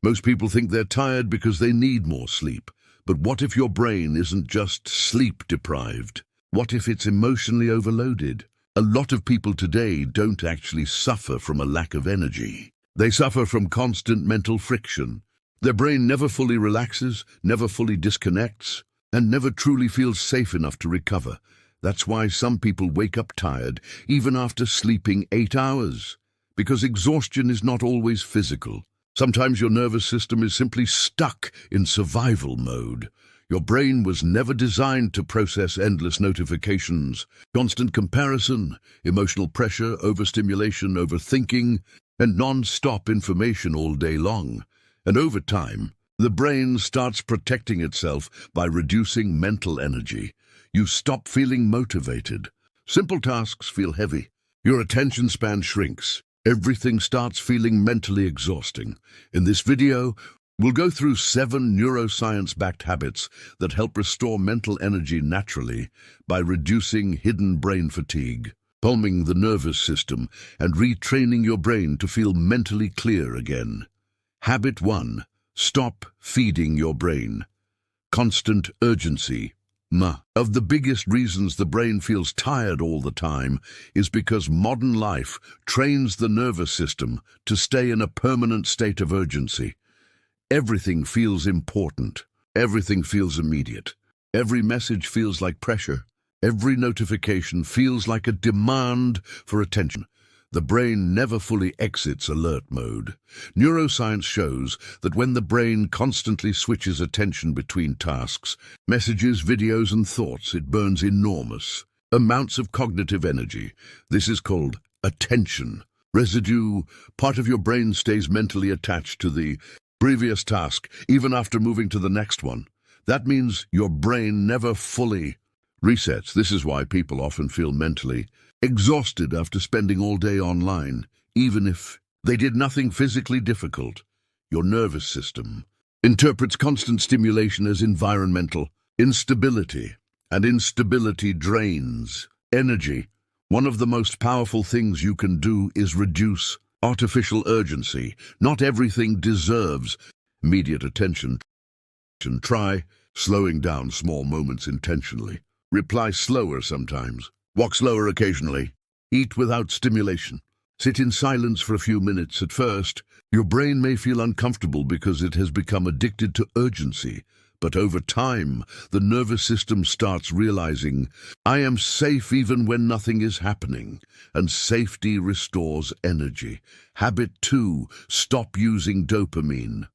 Most people think they're tired because they need more sleep. But what if your brain isn't just sleep-deprived? What if it's emotionally overloaded? A lot of people today don't actually suffer from a lack of energy. They suffer from constant mental friction. Their brain never fully relaxes, never fully disconnects, and never truly feels safe enough to recover. That's why some people wake up tired, even after sleeping 8 hours. Because exhaustion is not always physical. Sometimes your nervous system is simply stuck in survival mode. Your brain was never designed to process endless notifications, constant comparison, emotional pressure, overstimulation, overthinking, and non-stop information all day long. And over time, the brain starts protecting itself by reducing mental energy. You stop feeling motivated. Simple tasks feel heavy. Your attention span shrinks. Everything starts feeling mentally exhausting. In this video, we'll go through 7 neuroscience-backed habits that help restore mental energy naturally by reducing hidden brain fatigue, calming the nervous system, and retraining your brain to feel mentally clear again. Habit 1. Stop feeding your brain. Constant urgency. Of the biggest reasons the brain feels tired all the time is because modern life trains the nervous system to stay in a permanent state of urgency. Everything feels important. Everything feels immediate. Every message feels like pressure. Every notification feels like a demand for attention. The brain never fully exits alert mode. Neuroscience shows that when the brain constantly switches attention between tasks, messages, videos, and thoughts, it burns enormous amounts of cognitive energy. This is called attention residue. Part of your brain stays mentally attached to the previous task, even after moving to the next one. That means your brain never fully resets. This is why people often feel mentally exhausted after spending all day online, even if they did nothing physically difficult. Your nervous system interprets constant stimulation as environmental instability, and instability drains energy. One of the most powerful things you can do is reduce artificial urgency. Not everything deserves immediate attention. Try slowing down small moments intentionally. Reply slower sometimes. Walk slower occasionally. Eat without stimulation. Sit in silence for a few minutes. At first, your brain may feel uncomfortable because it has become addicted to urgency. But over time, the nervous system starts realizing, I am safe even when nothing is happening, and safety restores energy. Habit 2. Stop using dopamine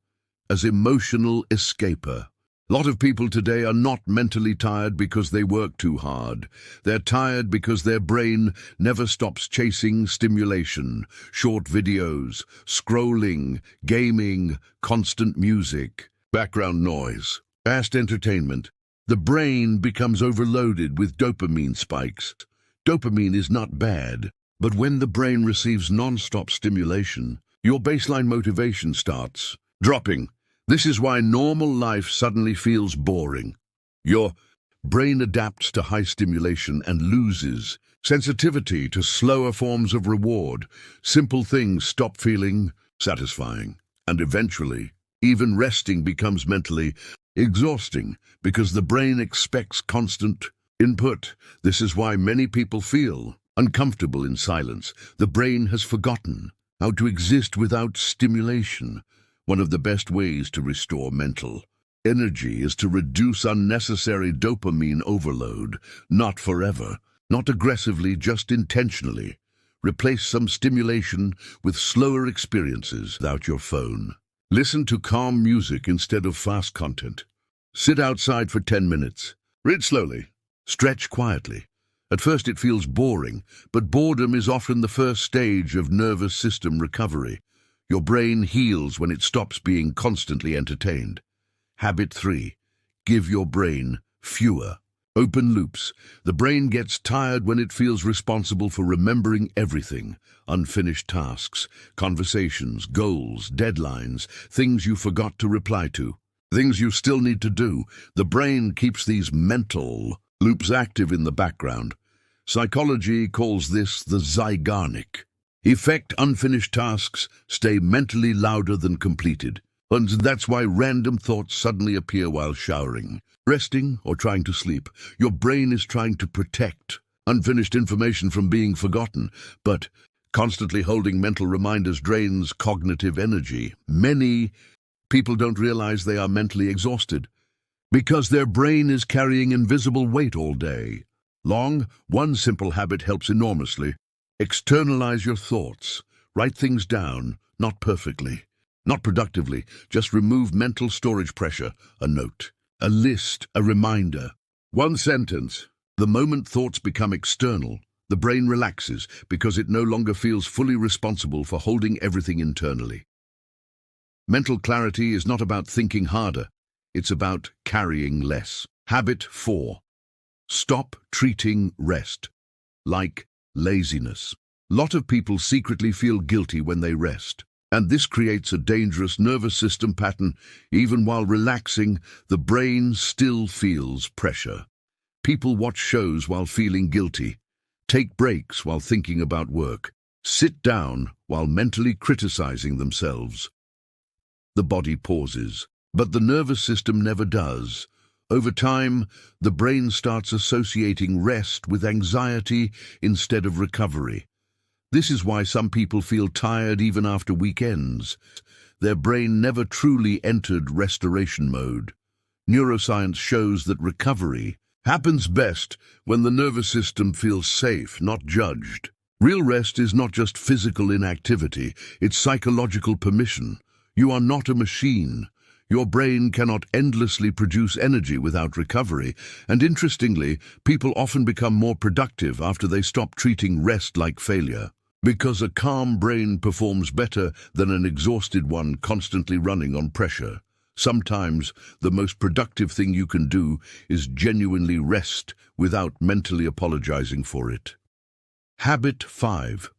as emotional escaper. A lot of people today are not mentally tired because they work too hard. They're tired because their brain never stops chasing stimulation, short videos, scrolling, gaming, constant music, background noise, fast entertainment. The brain becomes overloaded with dopamine spikes. Dopamine is not bad, but when the brain receives non-stop stimulation, your baseline motivation starts dropping. This is why normal life suddenly feels boring. Your brain adapts to high stimulation and loses sensitivity to slower forms of reward. Simple things stop feeling satisfying, and eventually, even resting becomes mentally exhausting because the brain expects constant input. This is why many people feel uncomfortable in silence. The brain has forgotten how to exist without stimulation. One of the best ways to restore mental energy is to reduce unnecessary dopamine overload, not forever, not aggressively, just intentionally. Replace some stimulation with slower experiences without your phone. Listen to calm music instead of fast content. Sit outside for 10 minutes. Read slowly. Stretch quietly. At first it feels boring, but boredom is often the first stage of nervous system recovery. Your brain heals when it stops being constantly entertained. Habit 3. Give your brain fewer open loops. The brain gets tired when it feels responsible for remembering everything. Unfinished tasks, conversations, goals, deadlines, things you forgot to reply to, things you still need to do. The brain keeps these mental loops active in the background. Psychology calls this the Zeigarnik effect. Unfinished tasks stay mentally louder than completed. And that's why random thoughts suddenly appear while showering, resting, or trying to sleep. Your brain is trying to protect unfinished information from being forgotten, but constantly holding mental reminders drains cognitive energy. Many people don't realize they are mentally exhausted because their brain is carrying invisible weight all day long. One simple habit helps enormously. Externalize your thoughts. Write things down, not perfectly, not productively. Just remove mental storage pressure. A note, a list, a reminder. One sentence. The moment thoughts become external, the brain relaxes because it no longer feels fully responsible for holding everything internally. Mental clarity is not about thinking harder. It's about carrying less. Habit 4. Stop treating rest like laziness. A lot of people secretly feel guilty when they rest, and this creates a dangerous nervous system pattern. Even while relaxing, the brain still feels pressure. People watch shows while feeling guilty, take breaks while thinking about work, sit down while mentally criticizing themselves. The body pauses, but the nervous system never does. Over time, the brain starts associating rest with anxiety instead of recovery. This is why some people feel tired even after weekends. Their brain never truly entered restoration mode. Neuroscience shows that recovery happens best when the nervous system feels safe, not judged. Real rest is not just physical inactivity, it's psychological permission. You are not a machine. Your brain cannot endlessly produce energy without recovery, and interestingly, people often become more productive after they stop treating rest like failure. Because a calm brain performs better than an exhausted one constantly running on pressure. Sometimes the most productive thing you can do is genuinely rest without mentally apologizing for it. Habit 5.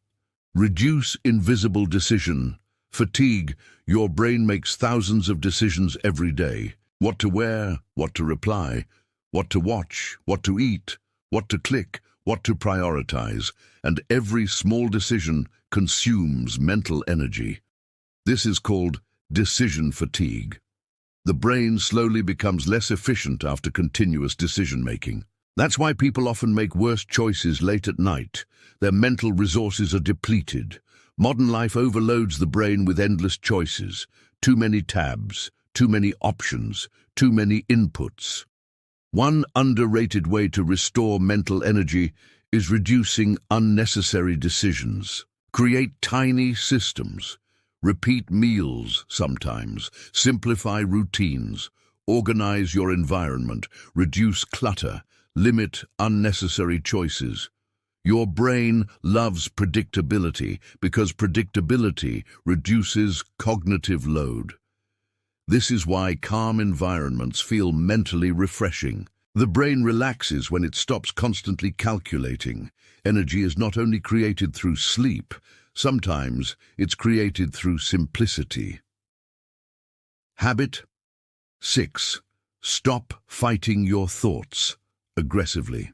Reduce invisible decision fatigue. Your brain makes thousands of decisions every day. What to wear, what to reply, what to watch, what to eat, what to click, what to prioritize, and every small decision consumes mental energy. This is called decision fatigue. The brain slowly becomes less efficient after continuous decision-making. That's why people often make worse choices late at night. Their mental resources are depleted. Modern life overloads the brain with endless choices, too many tabs, too many options, too many inputs. One underrated way to restore mental energy is reducing unnecessary decisions. Create tiny systems. Repeat meals sometimes. Simplify routines. Organize your environment. Reduce clutter. Limit unnecessary choices. Your brain loves predictability because predictability reduces cognitive load. This is why calm environments feel mentally refreshing. The brain relaxes when it stops constantly calculating. Energy is not only created through sleep, sometimes it's created through simplicity. Habit 6. Stop fighting your thoughts aggressively.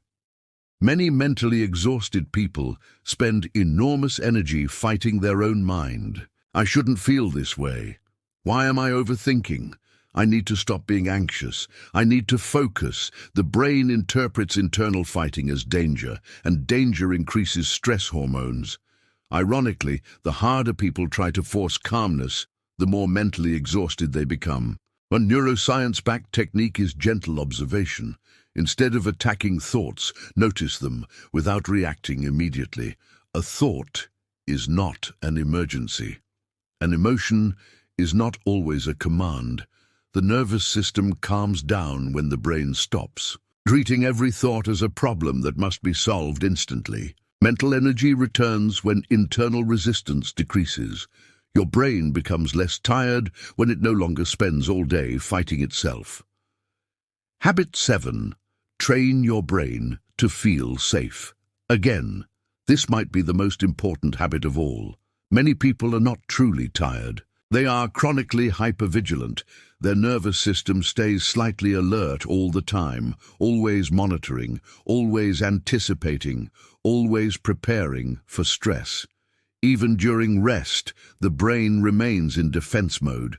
Many mentally exhausted people spend enormous energy fighting their own mind. I shouldn't feel this way. Why am I overthinking? I need to stop being anxious. I need to focus. The brain interprets internal fighting as danger, and danger increases stress hormones. Ironically, the harder people try to force calmness, the more mentally exhausted they become. A neuroscience-backed technique is gentle observation. Instead of attacking thoughts, notice them without reacting immediately. A thought is not an emergency. An emotion is not always a command. The nervous system calms down when the brain stops, treating every thought as a problem that must be solved instantly. Mental energy returns when internal resistance decreases. Your brain becomes less tired when it no longer spends all day fighting itself. Habit 7. Train your brain to feel safe. Again, this might be the most important habit of all. Many people are not truly tired. They are chronically hypervigilant. Their nervous system stays slightly alert all the time, always monitoring, always anticipating, always preparing for stress. Even during rest, the brain remains in defense mode.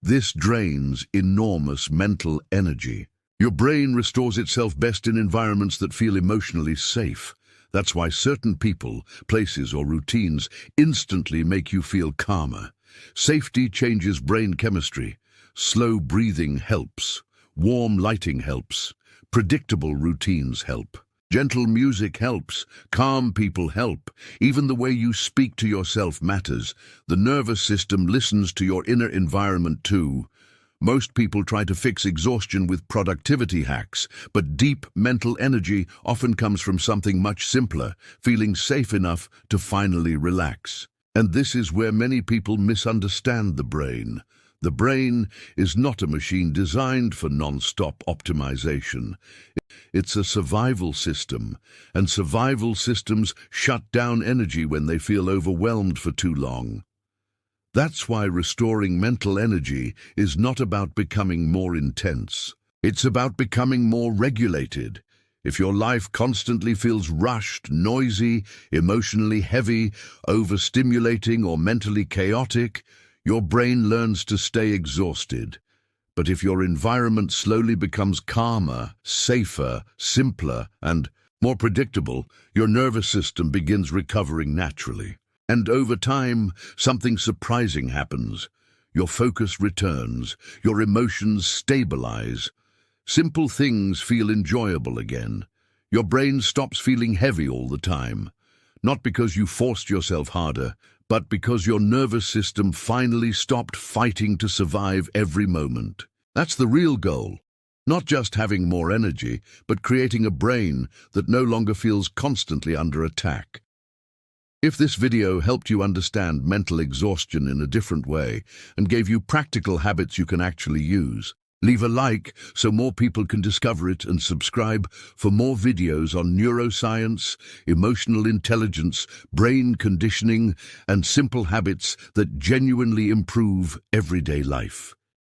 This drains enormous mental energy. Your brain restores itself best in environments that feel emotionally safe. That's why certain people, places, or routines instantly make you feel calmer. Safety changes brain chemistry. Slow breathing helps. Warm lighting helps. Predictable routines help. Gentle music helps. Calm people help. Even the way you speak to yourself matters. The nervous system listens to your inner environment too. Most people try to fix exhaustion with productivity hacks, but deep mental energy often comes from something much simpler, feeling safe enough to finally relax. And this is where many people misunderstand the brain. The brain is not a machine designed for non-stop optimization. It's a survival system, and survival systems shut down energy when they feel overwhelmed for too long. That's why restoring mental energy is not about becoming more intense. It's about becoming more regulated. If your life constantly feels rushed, noisy, emotionally heavy, overstimulating, or mentally chaotic, your brain learns to stay exhausted. But if your environment slowly becomes calmer, safer, simpler, and more predictable, your nervous system begins recovering naturally. And over time, something surprising happens. Your focus returns, your emotions stabilize. Simple things feel enjoyable again. Your brain stops feeling heavy all the time. Not because you forced yourself harder, but because your nervous system finally stopped fighting to survive every moment. That's the real goal. Not just having more energy, but creating a brain that no longer feels constantly under attack. If this video helped you understand mental exhaustion in a different way and gave you practical habits you can actually use, leave a like so more people can discover it, and subscribe for more videos on neuroscience, emotional intelligence, brain conditioning, and simple habits that genuinely improve everyday life.